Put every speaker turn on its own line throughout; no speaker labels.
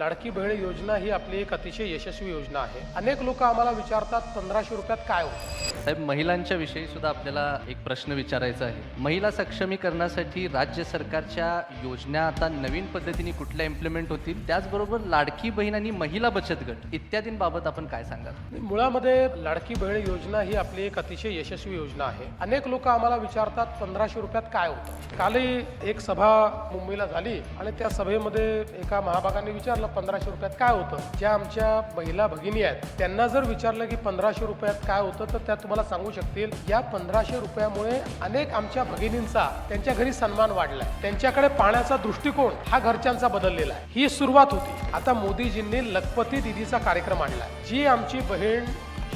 लाडकी बहीण योजना ही आपली एक अतिशय यशस्वी योजना आहे। अनेक लोक आम्हाला विचारतात 1500 रुपयात काय होतं।
साहेब, महिलांच्या विषयी सुद्धा आपल्याला एक प्रश्न विचारायचा आहे। महिला सक्षमीकरणासाठी राज्य सरकारच्या योजना आता नवीन पद्धतीने कुठल्या इम्प्लिमेंट होतील, त्याचबरोबर लाडकी बहीण आणि महिला बचत गट इत्यादींबाबत आपण काय सांगाल?
मुळामध्ये लाडकी बहीण योजना ही आपली एक अतिशय यशस्वी योजना आहे। अनेक लोक आम्हाला विचारतात 1500 रुपयात काय होतं। कालही एक सभा मुंबईला झाली आणि त्या सभेमध्ये एका महाभागाने विचारलं 1500 रुपयात काय होतं। ज्या आमच्या महिला भगिनी आहेत त्यांना जर विचारलं की 1500 रुपयात काय होतं, तर त्या तुम्हाला सांगू शकतील या 1500 रुपयामुळे अनेक आमच्या भगिनींचा त्यांच्या घरी सन्मान वाढलाय, त्यांच्याकडे पाहण्याचा दृष्टिकोन हा घरच्यांचा बदललेला आहे। ही सुरुवात होती। आता मोदीजींनी लखपती दीदीचा कार्यक्रम आणलाय, जी आमची बहीण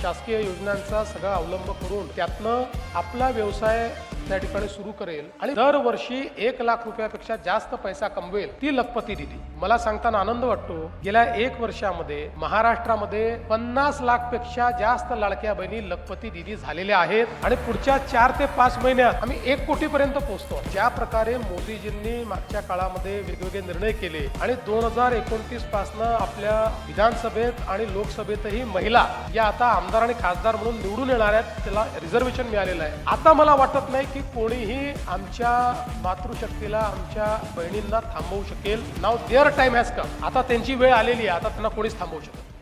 शासकीय योजनांचा सगळा अवलंब करून त्यातनं आपला व्यवसाय त्या ठिकाणी सुरू करेल आणि दरवर्षी 1 लाख रुपयापेक्षा जास्त पैसा कमवेल ती लखपती दीदी। मला सांगताना आनंद वाटतो, गेल्या 1 वर्षामध्ये महाराष्ट्रामध्ये 50 लाख पेक्षा जास्त लाडक्या बहिणी लखपती दीदी झालेल्या आहेत आणि पुढच्या 4 ते 5 महिन्यात आम्ही 1 कोटी पर्यंत पोहोचतो। ज्या प्रकारे मोदीजींनी मागच्या काळामध्ये वेगवेगळे निर्णय केले आणि 2029 पासून आपल्या विधानसभेत आणि लोकसभेतही महिला या आता आमदार आणि खासदार म्हणून निवडून येणार आहेत, त्याला रिझर्वेशन मिळालेलं आहे। आता मला वाटत नाही की कोणीही आमच्या मातृशक्तीला, आमच्या बहिणींना थांबवू शकेल। Now there time has come. आता त्यांची वेळ आलेली आहे, आता त्यांना कोणीच थांबवू शकत।